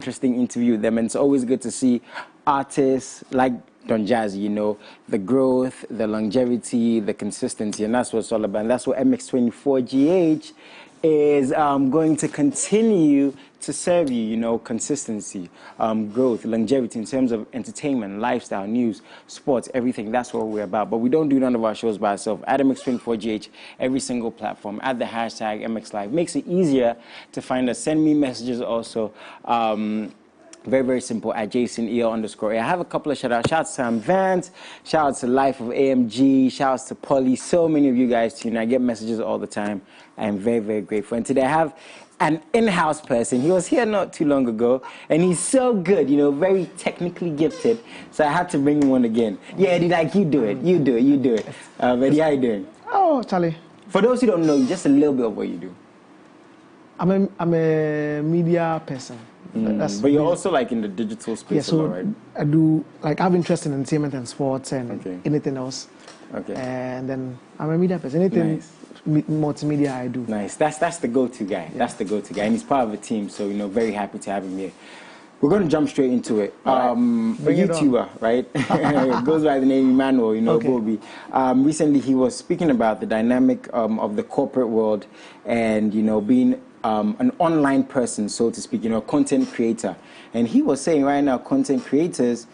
interesting interview with them, and it's always good to see artists like Don Jazzy, you know, the growth, the longevity, the consistency, and that's what it's all about. And that's what MX24GH is going to continue to serve you, you know, consistency, growth, longevity in terms of entertainment, lifestyle, news, sports, everything. That's what we're about. But we don't do none of our shows by ourselves. At MX24GH, every single platform, at the hashtag MXLive. Makes it easier to find us. Send me messages also. Very, very simple, at JasonEL_. I have a couple of shout-outs. Shout-outs to Sam Vance, shout-outs to Life of AMG, shout-outs to Polly. So many of you guys tune in. I get messages all the time. I am very, very grateful. And today I have an in-house person. He was here not too long ago, and he's so good, you know, very technically gifted. So I had to bring him on again. Yeah, Eddie, like, you do it. You do it. You do it. Eddie, how you doing? Oh, Charlie. For those who don't know, just a little bit of what you do. I'm a media person. But you're also like in the digital space, yeah, so right? I do, like, I have interest in entertainment and sports and anything else. Okay. And then I'm a media person. Anything multimedia I do. Nice. That's the go-to guy. Yeah. That's the go-to guy, and he's part of a team. So, you know, very happy to have him here. We're going to jump straight into it. Right. A YouTuber, right? Goes by the name Emmanuel, you know, Bobby. Recently, he was speaking about the dynamic of the corporate world and, you know, being an online person, so to speak, you know, content creator. And he was saying right now, content creators,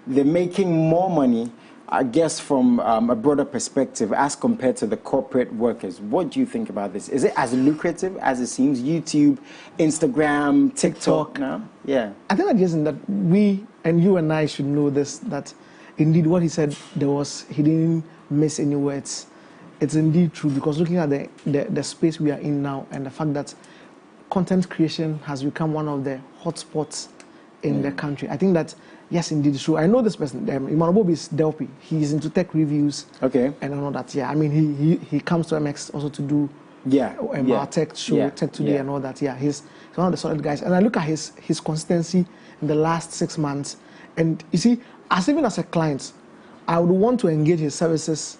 they're making more money, I guess, from a broader perspective as compared to the corporate workers. What do you think about this? Is it as lucrative as it seems? YouTube, Instagram, TikTok now? Yeah. I think that, Jason, that we and you and I should know this, that indeed what he said, he didn't miss any words. It's indeed true, because looking at the space we are in now and the fact that content creation has become one of the hotspots in the country, I think that, yes, indeed, it's true. I know this person, Emmanuel Bobby is Delphi. He's into tech reviews. Okay. And I know that, yeah. I mean, he comes to MX also to do our tech show, Tech Today and all that. Yeah, he's one of the solid guys. And I look at his consistency in the last 6 months. And you see, even as a client, I would want to engage his services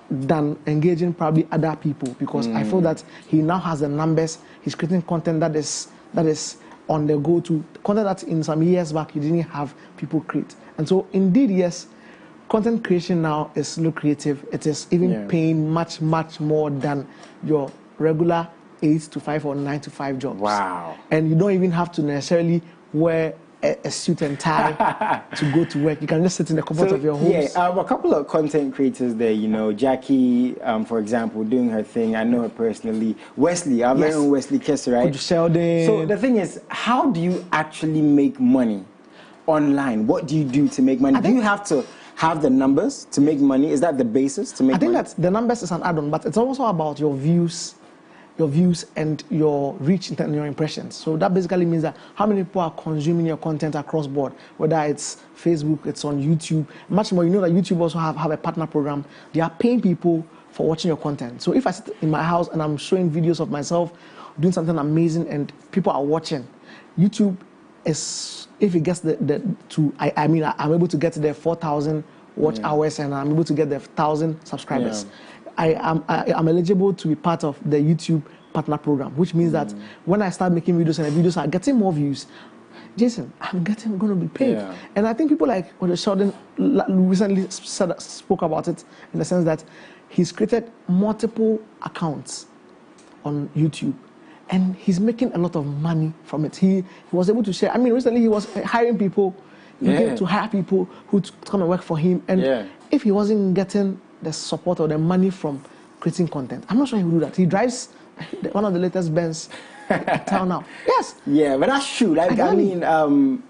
than engaging probably other people, because I feel that he now has the numbers. He's creating content that is on the go-to, content that in some years back he didn't have people create. And so indeed, yes, content creation now is lucrative. It is even paying much, much more than your regular 8 to 5 or 9 to 5 jobs. Wow. And you don't even have to necessarily wear a suit and tie to go to work. You can just sit in the comfort of your home. Yeah, a couple of content creators there, you know, Jackie, for example, doing her thing. I know her personally. Wesley, our very own Wesley Kessler, right? Sheldon. So the thing is, how do you actually make money online? What do you do to make money? Do you have to have the numbers to make money? Is that the basis to make money? I think that the numbers is an add-on, but it's also about your views and your reach and your impressions. So that basically means that how many people are consuming your content across board, whether it's Facebook, it's on YouTube, much more. You know that YouTube also have a partner program. They are paying people for watching your content. So if I sit in my house and I'm showing videos of myself doing something amazing and people are watching, YouTube is, if it gets I'm able to get the 4,000 watch hours and I'm able to get the 1,000 subscribers. Yeah. I'm eligible to be part of the YouTube partner program, which means that when I start making videos and the videos are getting more views, Jason, I'm going to be paid. Yeah. And I think people like Sheldon recently spoke about it in the sense that he's created multiple accounts on YouTube and he's making a lot of money from it. He was able to share. I mean, recently he was hiring people, to hire people who to come and work for him. And if he wasn't getting the support or the money from creating content, I'm not sure he would do that. He drives one of the latest Benz in town now. Yes. Yeah, but that's true. Like, I mean,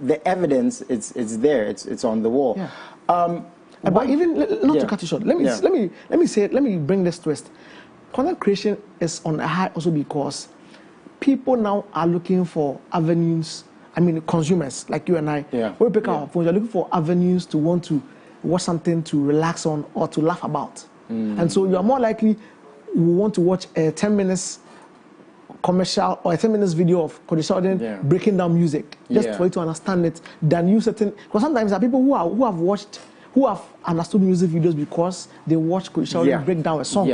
the evidence it's there. It's on the wall. Yeah. But even not to cut you short, let me bring this twist. Content creation is on a high also because people now are looking for avenues. I mean, consumers like you and I, when we pick our phones, are looking for avenues to want to watch something to relax on or to laugh about. And so you are more likely want to watch a 10 minutes commercial or a 10 minutes video of Cody Sheldon breaking down music just for you to understand it than you certain, because sometimes there are people who have understood music videos because they watch Cody Sheldon break down a song.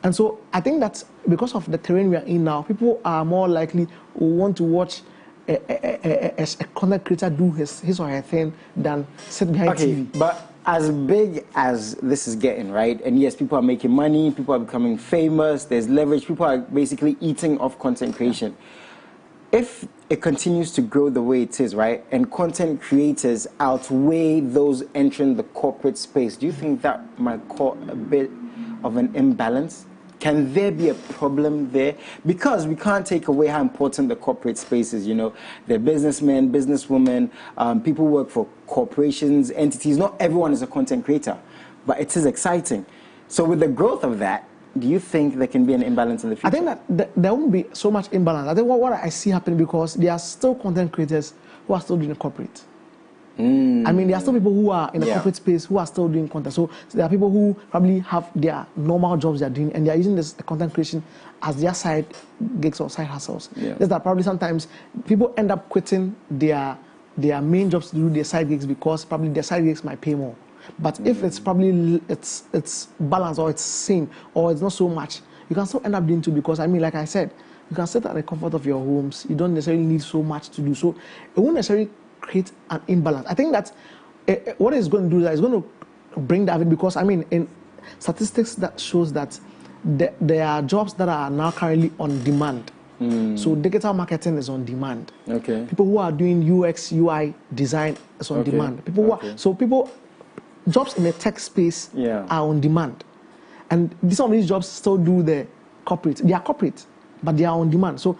And so I think that because of the terrain we are in now, people are more likely to want to watch a content creator do his or her thing than sit behind TV. But as big as this is getting, right? And yes, people are making money, people are becoming famous, there's leverage, people are basically eating off content creation. If it continues to grow the way it is, right, and content creators outweigh those entering the corporate space, do you think that might cause a bit of an imbalance? Can there be a problem there? Because we can't take away how important the corporate space is, you know. They're businessmen, businesswomen, people work for corporations, entities. Not everyone is a content creator, but it is exciting. So with the growth of that, do you think there can be an imbalance in the future? I think that there won't be so much imbalance. I think what I see happening, because there are still content creators who are still doing corporate. I mean, there are still people who are in the corporate space who are still doing content. So there are people who probably have their normal jobs they're doing, and they're using this content creation as their side gigs or side hustles. Just that probably sometimes people end up quitting their main jobs to do their side gigs because probably their side gigs might pay more. But if it's probably it's balanced, or it's same, or it's not so much, you can still end up doing two, because I mean, like I said, you can sit at the comfort of your homes. You don't necessarily need so much to do. So it won't necessarily create an imbalance. I think that what it's going to do is that it's going to bring that, because I mean, in statistics that shows that there are jobs that are now currently on demand. So digital marketing is on demand. People who are doing UX, UI design is on demand. People who are, jobs in the tech space are on demand. And some of these jobs still do the corporate. They are corporate, but they are on demand. So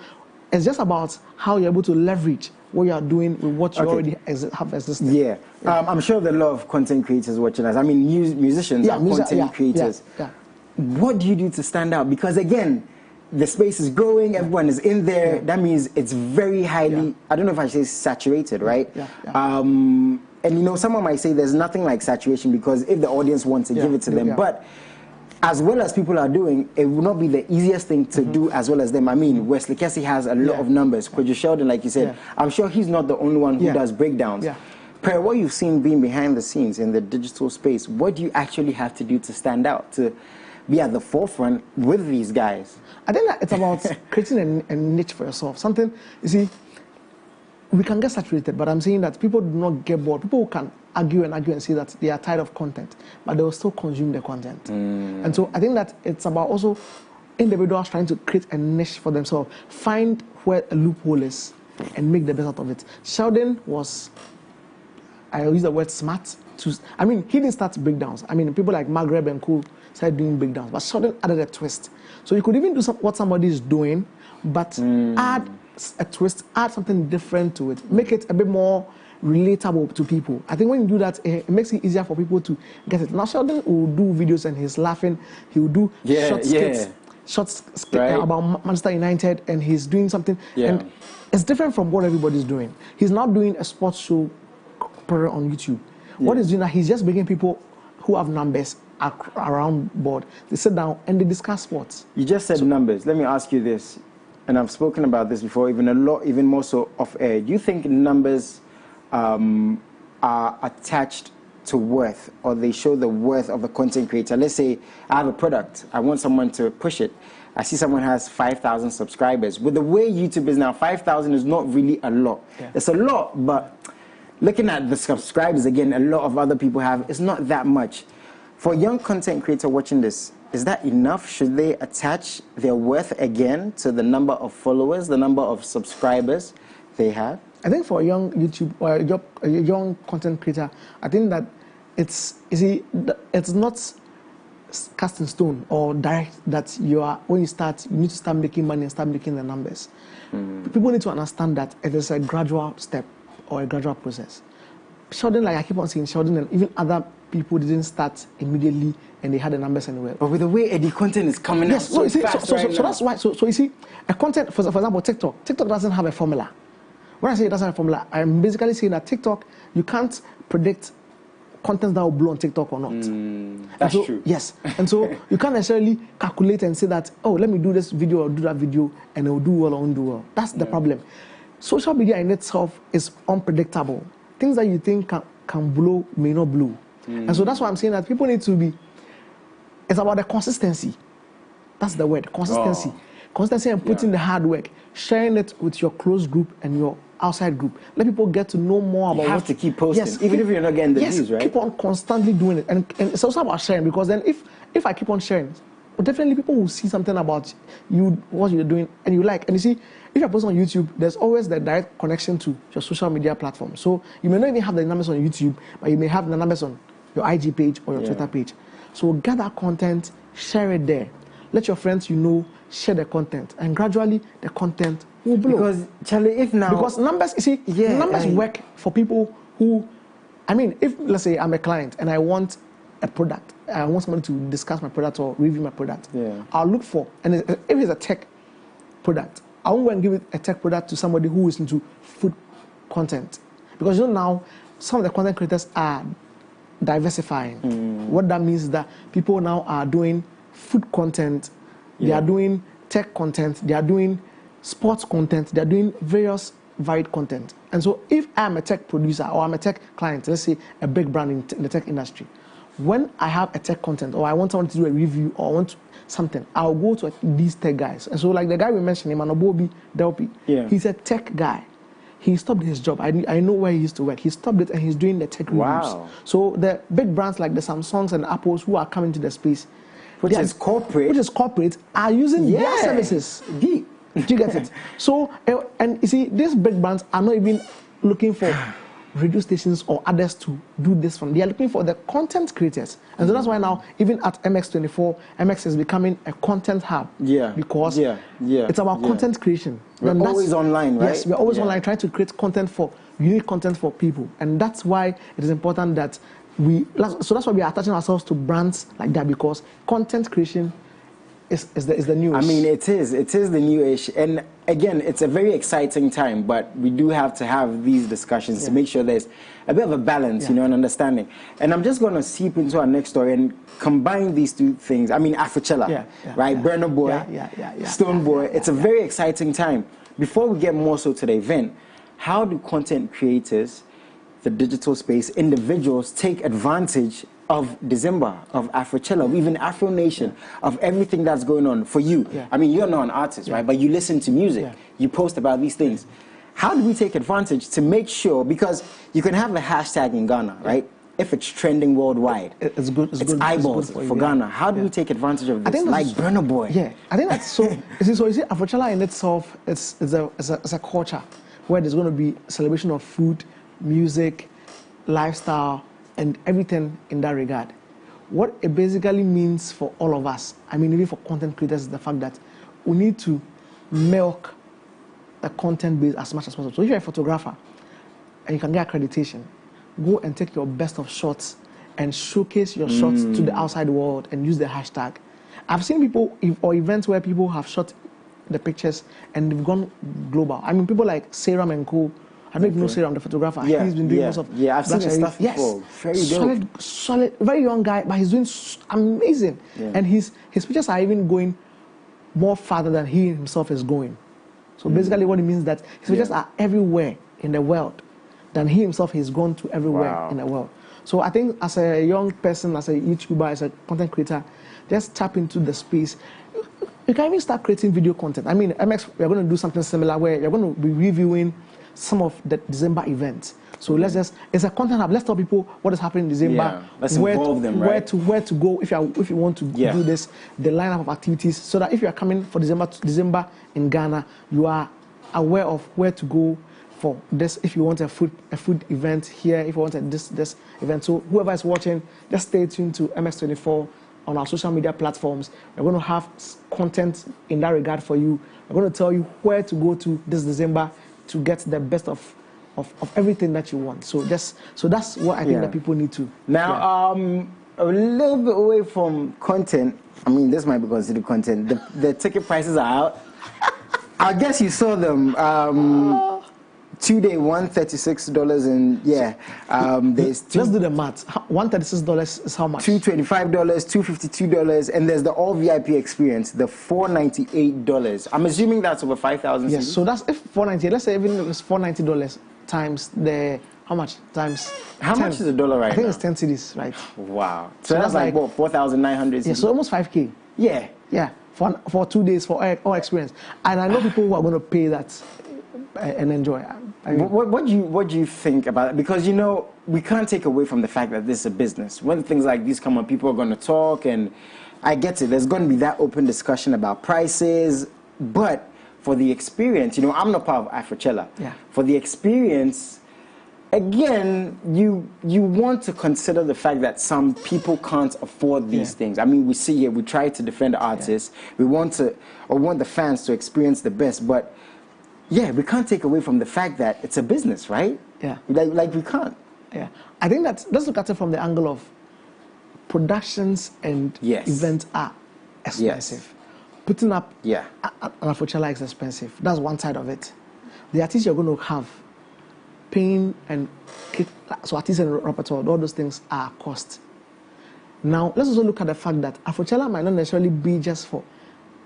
it's just about how you're able to leverage what you are doing with what you already have existed. I'm sure there are a lot of content creators watching us. I mean, musicians are content creators. What do you do to stand out? Because again, the space is growing, everyone is in there. That means it's very highly, I don't know if I say saturated, right? And you know, someone might say there's nothing like saturation, because if the audience wants to give it to them. But as well as people are doing, it will not be the easiest thing to do as well as them. I mean, Wesley Kessie has a lot of numbers. Kojo Sheldon, like you said, I'm sure he's not the only one who does breakdowns. Per what you've seen being behind the scenes in the digital space, what do you actually have to do to stand out, to be at the forefront with these guys? I think that it's about creating a niche for yourself. Something, you see, we can get saturated, but I'm saying that people do not get bored. People can argue and say that they are tired of content, but they will still consume the content. And so I think that it's about also individuals trying to create a niche for themselves, find where a loophole is, and make the best out of it. Sheldon was, I use the word smart. I mean, he didn't start breakdowns. I mean, people like Maghreb and Co started doing breakdowns, but Sheldon added a twist. So you could even do what somebody is doing, but add a twist, add something different to it, make it a bit more relatable to people. I think when you do that, it makes it easier for people to get it. Now Sheldon will do videos and he's laughing. He will do short skits about Manchester United, and he's doing something, and it's different from what everybody's doing. He's not doing a sports show on YouTube. What he's doing now, he's just bringing people who have numbers around board. They sit down and they discuss sports. You just said numbers. Let me ask you this, and I've spoken about this before, even more so off air. Do you think numbers are attached to worth, or they show the worth of a content creator? Let's say I have a product, I want someone to push it. I see someone has 5,000 subscribers. With the way YouTube is now, 5,000 is not really a lot. It's a lot, but looking at the subscribers again, a lot of other people have, it's not that much. For a young content creator watching this, is that enough? Should they attach their worth again to the number of followers, the number of subscribers they have? I think for a young YouTube or a young content creator, I think that it's not cast in stone or direct that when you start, you need to start making money and start making the numbers. People need to understand that it is a gradual step or a gradual process. Sheldon, like I keep on saying, Sheldon and even other people didn't start immediately and they had the numbers anywhere. But with the way Eddie content is coming out so fast so that's why. So you see, a content, for example, TikTok doesn't have a formula. When I say it doesn't have a formula, I'm basically saying that TikTok, you can't predict content that will blow on TikTok or not. That's true. Yes. And so you can't necessarily calculate and say that, oh, let me do this video or do that video and it will do well or won't do well. That's the problem. Social media in itself is unpredictable. Things that you think can blow may not blow. And so that's why I'm saying that people need to be, it's about the consistency. That's the word, consistency. Consistency and putting the hard work, sharing it with your close group and your outside group. Let people get to know more about. You have to keep posting, even if you're not getting the views, right? Keep on constantly doing it, and it's also about sharing, because then if I keep on sharing, well, definitely people will see something about you, what you're doing, and you like. And you see, if you're posting on YouTube, there's always the direct connection to your social media platform. So you may not even have the numbers on YouTube, but you may have the numbers on your IG page or your Twitter page. So get that content, share it there. Let your friends share the content, and gradually the content will blow. Because Charlie, because numbers, you see, numbers work for people who, I mean, if let's say I'm a client and I want a product, I want somebody to discuss my product or review my product. I'll look for, and if it's a tech product, I won't go and give it a tech product to somebody who is into food content, because now some of the content creators are diversifying. What that means is that people now are doing food content, they are doing tech content, they are doing sports content, they are doing various varied content. And so if I'm a tech producer or I'm a tech client, let's say a big brand in the tech industry, when I have a tech content or I want someone to do a review or I want something, I'll go to these tech guys. And so like the guy we mentioned, Emanobobi Delpi, he's a tech guy. He stopped his job. I know where he used to work. He stopped it and he's doing the tech reviews. So the big brands like the Samsungs and the Apples who are coming to the space, which is corporate, are using their services. Do you get it? So, and you see, these big brands are not even looking for radio stations or others to do this from. They are looking for the content creators. And so that's why now, even at MX24, MX is becoming a content hub. Because it's about content creation. We're always online, right? Yes, we're always online trying to create unique content for people. And that's why it is important that so that's why we are attaching ourselves to brands like that, because content creation is the newish. I mean, it is the newish, and again, it's a very exciting time. But we do have to have these discussions to make sure there's a bit of a balance, and understanding. And I'm just going to seep into our next story and combine these two things. I mean, Afrochella, right? Burner Boy, Stone Boy. It's a very exciting time. Before we get more so to the event, how do content creators, the digital space, individuals take advantage of December, of Afrochella, of even Afro Nation, of everything that's going on for you? I mean, you're not an artist, right? But you listen to music, you post about these things. How do we take advantage to make sure, because you can have a hashtag in Ghana, right? If it's trending worldwide, it's good. It's eyeballs for Ghana. How do we take advantage of this? I think like Burner Boy. I think that's so. So you see, Afrochella in itself, it's a culture where there's going to be celebration of food, music, lifestyle, and everything in that regard. What it basically means for all of us, I mean, even for content creators, is the fact that we need to milk the content base as much as possible. So if you're a photographer and you can get accreditation, go and take your best of shots and showcase your shots to the outside world and use the hashtag. I've seen people or events where people have shot the pictures and they've gone global. I mean, people like Seram and Co. I don't even know Seram, the photographer. He's been doing most of I've seen his stuff before. Very dope. Solid, very young guy, but he's doing amazing. And his pictures are even going more farther than he himself is going. So basically what it means is that his pictures are everywhere in the world than he himself has gone to everywhere in the world. So I think as a young person, as a YouTuber, as a content creator, just tap into the space. You can even start creating video content. I mean, MX, we're going to do something similar where you're going to be reviewing some of the December events. So it's a content hub. Let's tell people what is happening in December. Let's involve them, right? Where to go if you want to do this, the lineup of activities, so that if you are coming for December in Ghana, you are aware of where to go for this. If you want a food event here, if you want this event. So whoever is watching, just stay tuned to MX24 on our social media platforms. We're going to have content in that regard for you. We're going to tell you where to go to this December to get the best of everything that you want. So that's what I think that people need to. Now, a little bit away from content. I mean, this might be considered content. The ticket prices are out. I guess you saw them. 2-day $136, and there's let's do the math. $136 is how much? $225, $252, and there's the all VIP experience, the $498. I'm assuming that's over 5,000. Yes, so that's if $498. Let's say even if it's $490 times the how much times? How 10. much is the dollar right now? I think it's 10 cedis, right? Wow. So that's like what, 4,900? Yeah, so almost 5K. Yeah. For 2 days for all experience, and I know people who are going to pay that and enjoy. What do you think about it? Because, you know, we can't take away from the fact that this is a business. When things like these come up, people are going to talk, and I get it. There's going to be that open discussion about prices, but for the experience, you know, I'm not part of Afrochella. Yeah. For the experience, again, you want to consider the fact that some people can't afford these things. I mean, we see here, we try to defend the artists. We want the fans to experience the best, but yeah, we can't take away from the fact that it's a business, right? Yeah. Like we can't. Yeah. I think that, let's look at it from the angle of productions and events are expensive. Yes. Putting up an Afrochella is expensive. That's one side of it. The artists you're going to have, paying and so artists and repertoire, all those things are cost. Now, let's also look at the fact that Afrochella might not necessarily be just for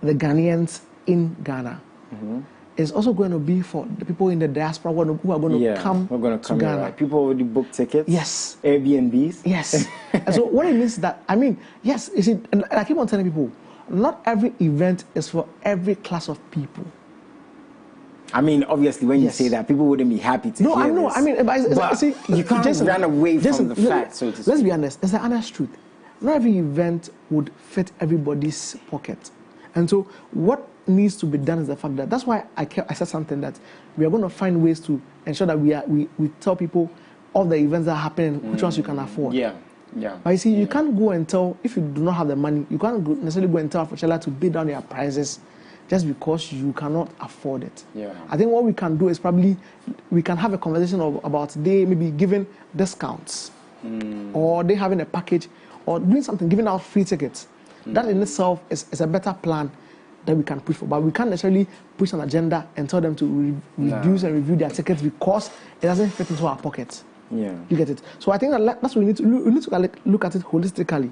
the Ghanaians in Ghana. Mm-hmm. It's also going to be for the people in the diaspora who are going to come to Ghana. Right. People already book tickets. Yes. Airbnbs. Yes. And so what it means is that, I mean, yes, you see, and I keep on telling people, not every event is for every class of people. I mean, obviously, when you say that, people wouldn't be happy to hear I know. this. I mean, but see, you can't run away from the fact, so to speak. Let's be honest. It's the honest truth. Not every event would fit everybody's pocket. And so what needs to be done is the fact that, that's why I said something, that we are going to find ways to ensure that we tell people all the events that are happening, which ones you can afford. Yeah. But you see, you can't go and tell, if you do not have the money, you can't necessarily go and tell Afrochella to bid down their prices just because you cannot afford it. Yeah. I think what we can do is probably, we can have a conversation about they maybe giving discounts, or they having a package, or doing something, giving out free tickets. That in itself is a better plan that we can push for. But we can't necessarily push an agenda and tell them to reduce and review their tickets because it doesn't fit into our pockets. Yeah. You get it? So I think that's what we need to look at it holistically.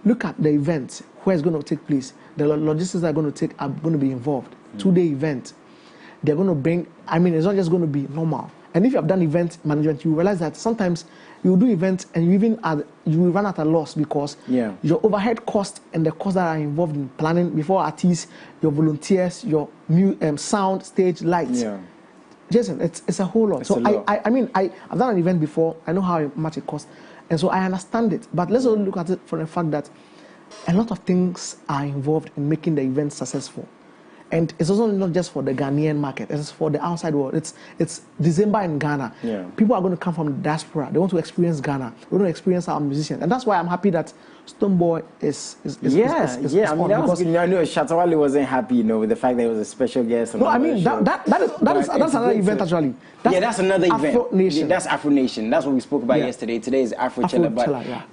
Look at the event, where it's going to take place. The logistics that are going to be involved. 2-day event. They're going to bring, I mean, it's not just going to be normal. And if you have done event management, you realize that sometimes you do events and you will run at a loss because your overhead cost and the costs that are involved in planning before artists, your volunteers, your sound, stage, lights. Yeah. Jason, it's a whole lot. I mean, I've done an event before. I know how much it costs. And so I understand it. But let's also look at it from the fact that a lot of things are involved in making the event successful. And it's also not just for the Ghanaian market. It's for the outside world. It's December in Ghana. Yeah. People are going to come from the diaspora. They want to experience Ghana. They want to experience our musicians. And that's why I'm happy that Stonebwoy is I mean, that was good. I know Shatta Wale wasn't happy, with the fact that he was a special guest. No, I mean, that's another event, actually. That's another event. Afro Nation. That's Afro Nation. That's what we spoke about yesterday. Today is Afrochella.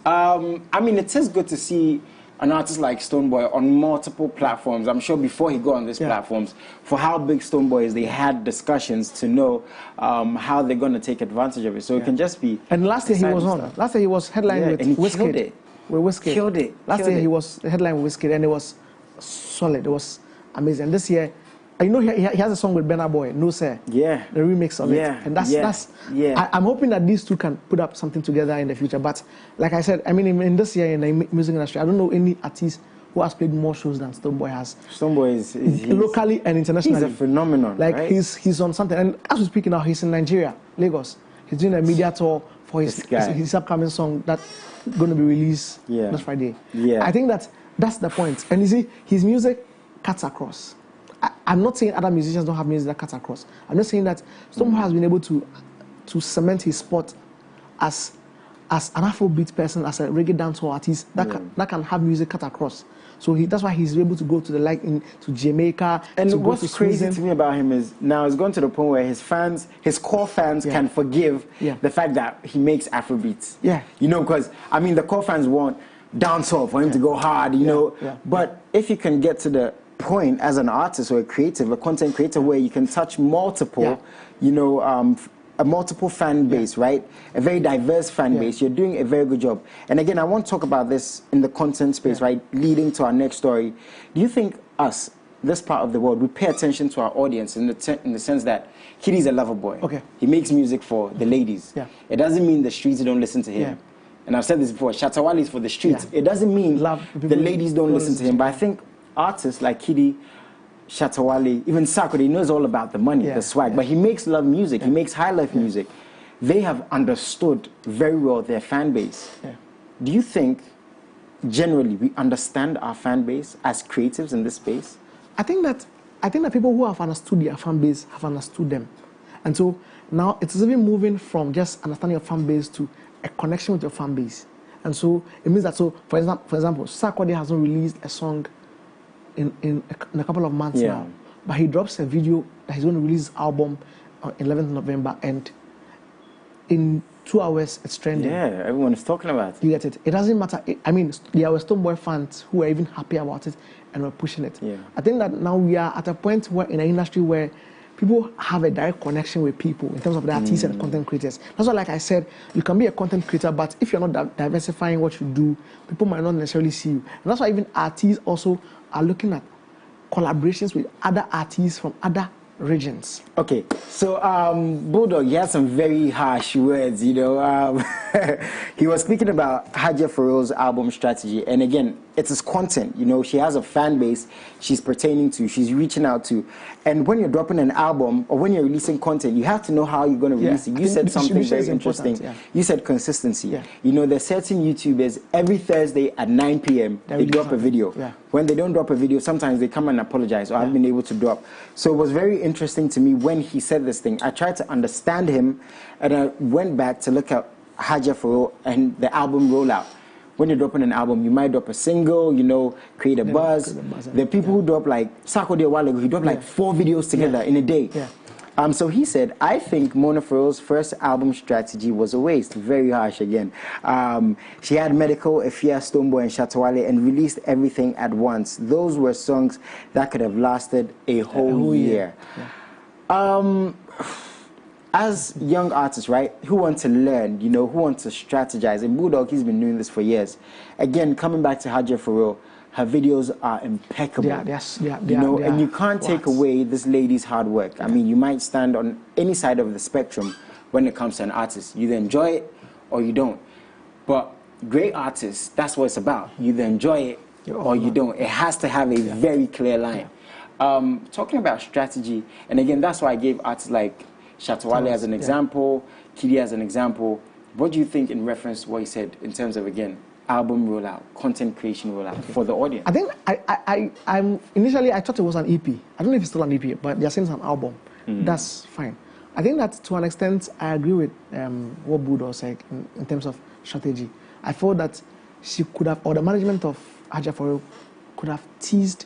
But I mean, it is good to see an artist like Stonebwoy on multiple platforms. I'm sure before he got on these platforms, for how big Stonebwoy is, they had discussions to know how they're going to take advantage of it. So it can just be. And last year he was on. Stuff. Last year he was headlining with Wizkid. With Wizkid. Killed it. Last year he was headlining with Wizkid, and it was solid. It was amazing. This year, he has a song with Burna Boy, No Sir. Yeah. The remix of it. And I'm hoping that these two can put up something together in the future. But like I said, I mean, in this year in the music industry, I don't know any artist who has played more shows than Stonebwoy has. Stonebwoy is locally and internationally. He's a phenomenon. Like right? he's on something. And as we speak now, he's in Nigeria, Lagos. He's doing a media tour for his upcoming song that's going to be released this Friday. Yeah. I think that's the point. And you see, his music cuts across. I'm not saying other musicians don't have music that cuts across. I'm just saying that Stonebwoy has been able to cement his spot as an Afrobeat person, as a reggae dancehall artist that can have music cut across. So that's why he's able to go to to Jamaica. And what's crazy to me about him is now it's gone to the point where his core fans can forgive the fact that he makes Afrobeats. Yeah. Because I mean the core fans want dancehall for him to go hard, But if you can get to the point as an artist or a content creator where you can touch multiple, a multiple fan base, right? A very diverse fan base. You're doing a very good job. And again, I want to talk about this in the content space, right? Leading to our next story. Do you think us, this part of the world, we pay attention to our audience in the sense that Kiddy's a lover boy. Okay. He makes music for the ladies. Yeah. It doesn't mean the streets don't listen to him. Yeah. And I've said this before, Shatta Wale is for the streets. Yeah. It doesn't mean the ladies don't listen to him. But I think artists like Kiddy, Shatawale, even Sakode, he knows all about the money, the swag, but he makes love music, he makes high life music. They have understood very well their fan base. Do you think generally we understand our fan base as creatives in this space? I think that people who have understood their fan base have understood them. And so now it's even moving from just understanding your fan base to a connection with your fan base. And so it means that, so for example, Sarkodie hasn't released a song in a couple of months now, but he drops a video that he's going to release his album on 11th November, and in 2 hours it's trending. Yeah, everyone is talking about it. You get it? It doesn't matter. I mean, there were Stonebwoy fans who were even happy about it and were pushing it. I think that now we are at a point where in an industry where people have a direct connection with people in terms of the artists and content creators. That's why, like I said, you can be a content creator, but if you're not diversifying what you do, people might not necessarily see you. And that's why even artists also are looking at collaborations with other artists from other regions. Okay, so Bulldog, he had some very harsh words, you know. He was speaking about Haja Pharrell's album strategy, and again, it's his content, you know. She has a fan base she's pertaining to, she's reaching out to, and when you're dropping an album or when you're releasing content, you have to know how you're going to release it. You said something very interesting. You said consistency. You know, there's certain YouTubers, every Thursday at 9 p.m. they drop a video. When they don't drop a video, sometimes they come and apologize, or I've been able to drop. So it was very interesting to me when he said this thing. I tried to understand him, and I went back to look at Haja Pharrell and the album rollout. When you're dropping an album, you might drop a single, you know, create a buzz. There are people who drop, like Sarkodie a while ago, he dropped like 4 videos together in a day. So he said, I think Mona Pharrell's first album strategy was a waste. Very harsh again. She had Medical, Efia, Stonebwoy, and Shatawale, and released everything at once. Those were songs that could have lasted a whole year. As young artists, right, who want to learn, you know, who want to strategize, and Bulldog, he's been doing this for years. Again, coming back to Haja Pharrell, her videos are impeccable. You know, and you can't take away this lady's hard work. I mean, you might stand on any side of the spectrum when it comes to an artist. You either enjoy it or you don't. But great artists, that's what it's about. You either enjoy it or you don't. It has to have a very clear line. Talking about strategy, and again, that's why I gave artists like Shatawale as an example, Kidi as an example. What do you think in reference to what he said in terms of, again, album rollout, content creation rollout for the audience? I think I'm initially I thought it was an EP. I don't know if it's still an EP, but they're saying it's an album. That's fine. I think that to an extent I agree with what Bulldog said in terms of strategy. I feel that she could have, or the management of Haja Pharrell could have teased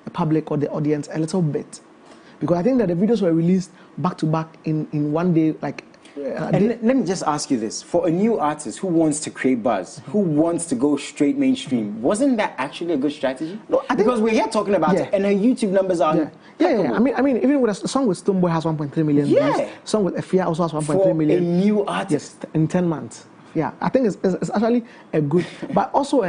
the public or the audience a little bit, because I think that the videos were released back to back in one day, like. Let me just ask you this: for a new artist who wants to create buzz, who wants to go straight mainstream, wasn't that actually a good strategy? No, because we're here talking about it, and her YouTube numbers are I mean, even with a song with Stonebwoy has 1.3 million views. Song with Efia also has 1.3 million. For a new artist, in 10 months. Yeah, I think it's actually a good. But also,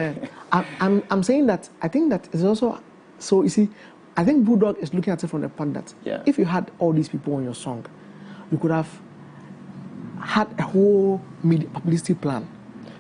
I'm saying that I think that it's also. So you see, I think Bulldog is looking at it from the point that if you had all these people on your song, you could have had a whole media publicity plan.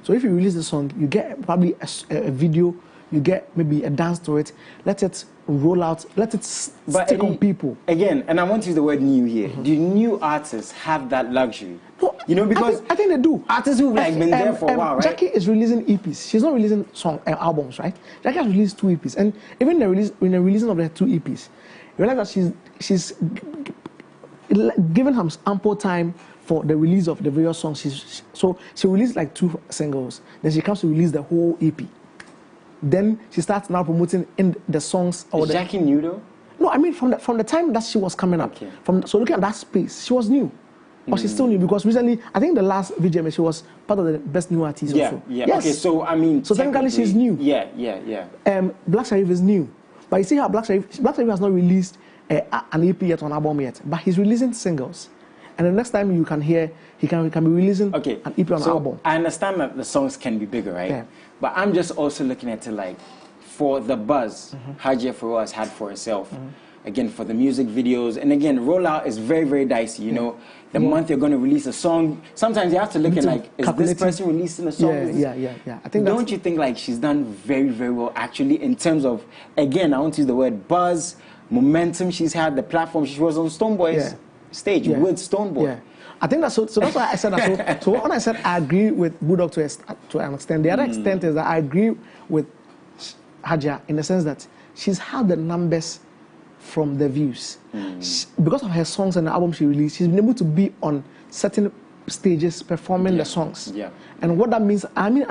So if you release the song, you get probably a video, you get maybe a dance to it, let it roll out, let it stick on people. Again, and I want to use the word new here. Do new artists have that luxury? No, you know, because I think they do. Artists who've like been there for a while, right? Jackie is releasing EPs. She's not releasing albums, right? Jackie has released 2 EPs, and even in the releasing of the 2 EPs, you realize that she's given him ample time for the release of the various songs. So she released like 2 singles. Then she comes to release the whole EP. Then she starts now promoting in the songs. Is Jackie new though? No, I mean from the time that she was coming up. So looking at that space, she was new. But she's still new, because recently, I think the last VGMA, she was part of the best new artists also. Yes. Okay, so I mean, so technically she's new. Black Sharif is new. But you see how Black Sharif has not released an EP yet, or an album yet, but he's releasing singles. And the next time you can hear, he can be releasing an EP on an album. I understand that the songs can be bigger, right? But I'm just also looking at it like, for the buzz Haja Pharrell has had for herself, again, for the music videos, and again, rollout is very, very dicey, you know. The month you're going to release a song, sometimes you have to look at like, is this person releasing a song? I think Don't you think like she's done very, very well actually in terms of, again, I want to use the word buzz, momentum she's had, the platform. She was on Stoneboy's stage with Stoneboy. Yeah. I think that's so that's why I said that. So when I said I agree with Bulldog to an extent, the other extent is that I agree with Haja in the sense that she's had the numbers from the views. Because of her songs and the album she released, she's been able to be on certain stages performing the songs. Yeah. And what that means, I mean,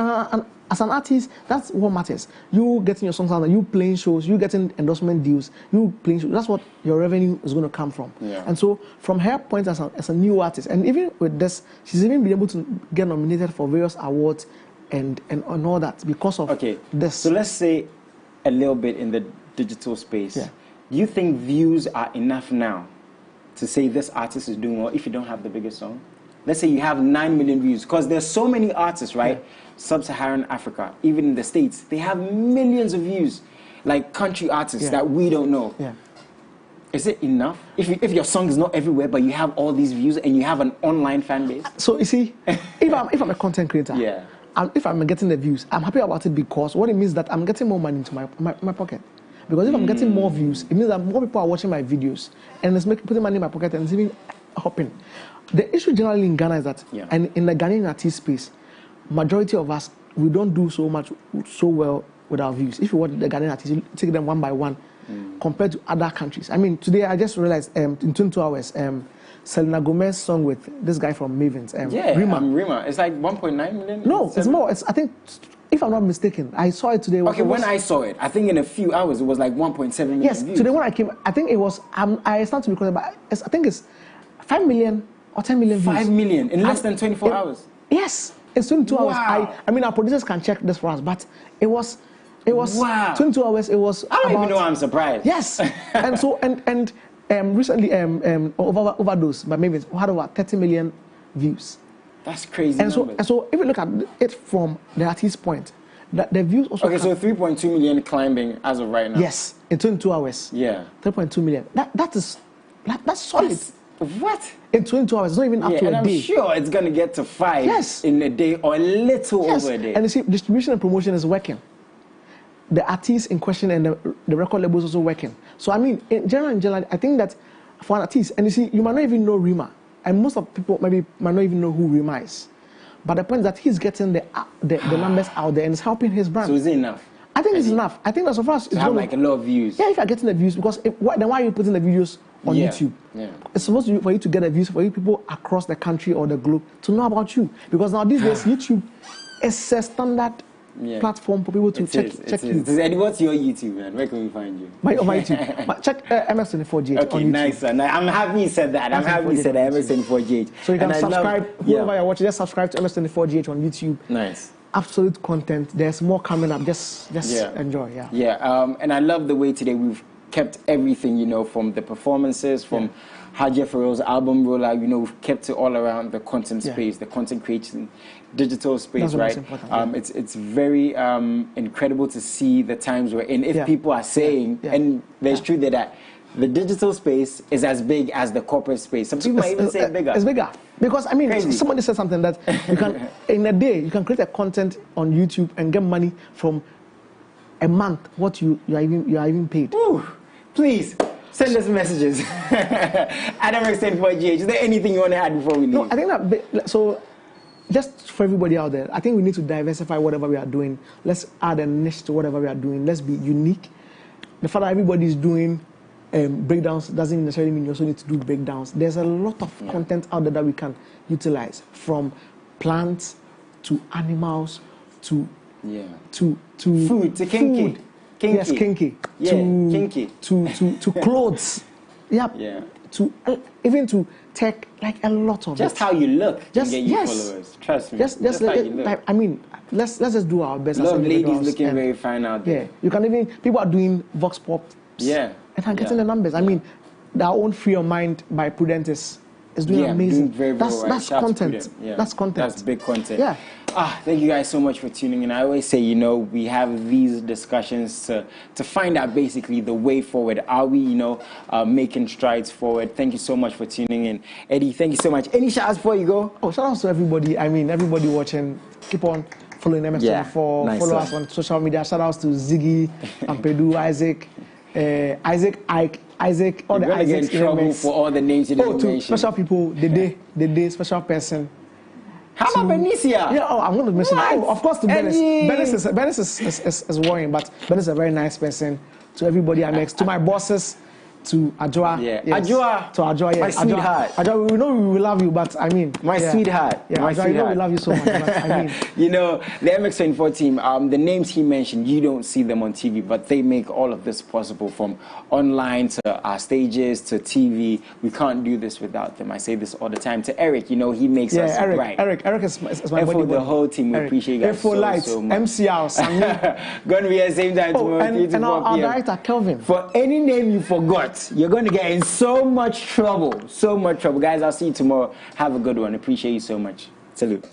as an artist, that's what matters. You getting your songs out, you playing shows, you getting endorsement deals, you playing shows. That's what your revenue is going to come from. Yeah. And so, from her point as a new artist, and even with this, she's even been able to get nominated for various awards and all that because of this. So let's say a little bit in the digital space. Yeah. Do you think views are enough now to say this artist is doing well if you don't have the biggest song? Let's say you have 9 million views, because there's so many artists, right? Yeah. Sub-Saharan Africa, even in the States, they have millions of views, like country artists that we don't know. Yeah. Is it enough? If your song is not everywhere, but you have all these views and you have an online fan base? So you see, if I'm a content creator, if I'm getting the views, I'm happy about it because what it means that I'm getting more money into my pocket. Because if I'm getting more views, it means that more people are watching my videos and it's putting money in my pocket and it's even helping. The issue generally in Ghana is that, and in the Ghanaian artist space, majority of us, we don't do so well with our views. If you watch the Ghanaian artists, you take them one by one compared to other countries. I mean, today I just realized in 22 hours, Selena Gomez's song with this guy from Mavens, Rima. It's like 1.9 million? No, it's more. I think, if I'm not mistaken, I saw it today. Okay, when I saw it, I think in a few hours it was like 1.7 million Yes, views. today when I came, I think it was, I started to record it, but I think it's 5 million or 10 million views. 5 million in less than 24 hours? Yes, it's 22 hours. I mean, our producers can check this for us, but it was 22 hours. It was. I don't even know. I'm surprised. Yes, and so recently Overdose, but maybe it had over 30 million views. That's crazy. And so if you look at it from the artist's point, the views also. Okay, so 3.2 million climbing as of right now. Yes, in 22 hours. Yeah. 3.2 million. That's solid. What? In 22 hours, it's not even up to a day. And I'm sure it's going to get to 5 in a day or a little over a day. And you see, distribution and promotion is working. The artists in question and the record labels also working. So, I mean, in general, I think that for an artist, and you see, you might not even know Rima. And most of people maybe might not even know who Rima is. But the point is that he's getting the numbers out there and it's helping his brand. So is it enough? I think it's enough. I think that so far it's have like a lot of views. Yeah, if you're getting the views, because then why are you putting the videos on YouTube? Yeah. It's supposed to be for you to get the views, for you people across the country or the globe to know about you. Because now these days YouTube is a standard platform for people to check you. And what's your YouTube, man? Where can we find you? My YouTube. Check MX24GH on YouTube. Okay, nice. I'm happy you said that. I'm happy you said MX24GH. So you can subscribe. Whoever you're watching, just subscribe to MX24GH on YouTube. Nice. Absolute content. There's more coming up. Just enjoy. And I love the way today we've kept everything, from the performances, from Haja Farrell's album rollout, we've kept it all around the content space, the content creation, digital space, right? It's very incredible to see the times we're in. If people are saying, and there's truth that the digital space is as big as the corporate space. Some people might even say bigger. It's bigger. Because, I mean, somebody said something that you can, in a day, you can create a content on YouTube and get money from a month, what you are even paid. Ooh, please, send us messages. Adam extend for GH. Is there anything you want to add before we leave? No, I think that, so, just for everybody out there, I think we need to diversify whatever we are doing. Let's add a niche to whatever we are doing. Let's be unique. The fact that everybody is doing breakdowns doesn't necessarily mean you also need to do breakdowns. There's a lot of content out there that we can utilize, from plants to animals to food, to kinky. Yes, kinky. Kinky. To clothes. To even to tech, like a lot of just how you look can get you followers. Trust me. Just how you look. I mean, let's just do our best. A lot of ladies looking very fine out there. Yeah, you can even, people are doing vox pops. Yeah. And I'm getting the numbers. I mean, our own Free Your Mind by Prudent is doing amazing. Doing very, very that's content. That's content. That's big content. Yeah. Thank you guys so much for tuning in. I always say, we have these discussions to find out basically the way forward. Are we, making strides forward? Thank you so much for tuning in. Eddie, thank you so much. Any shout outs before you go? Oh, shout outs to everybody. I mean, everybody watching. Keep on following MS24. Nice Follow us on social media. Shout outs to Ziggy, Ampedu, Isaac. Isaac, all You're the gonna get Isaacs. in trouble for all the names you didn't to mention. special people, the day special person. How about Benicia? Yeah, I'm going to mention that. What? Oh, of course, to Benis. Benis is worrying, but Benis is a very nice person. To everybody I met, to my bosses, to Ajwa. Yeah, yes. Ajwa. To Ajwa, yeah. My sweetheart. Ajwa, we know we love you, but I mean. My sweetheart. Yeah, my Ajwa, sweetheart. we know we love you so much, but I mean. You know, the MX24 team, the names he mentioned, you don't see them on TV, but they make all of this possible, from online to our stages to TV. We can't do this without them. I say this all the time to Eric. You know, he makes us bright. Eric is my and body. For the whole team, we appreciate you guys for lights, so much. MCR, Sami. Going to be at the same time tomorrow. And our director, Kelvin. For any name you forgot, you're going to get in so much trouble. So much trouble. Guys, I'll see you tomorrow. Have a good one. Appreciate you so much. Salute.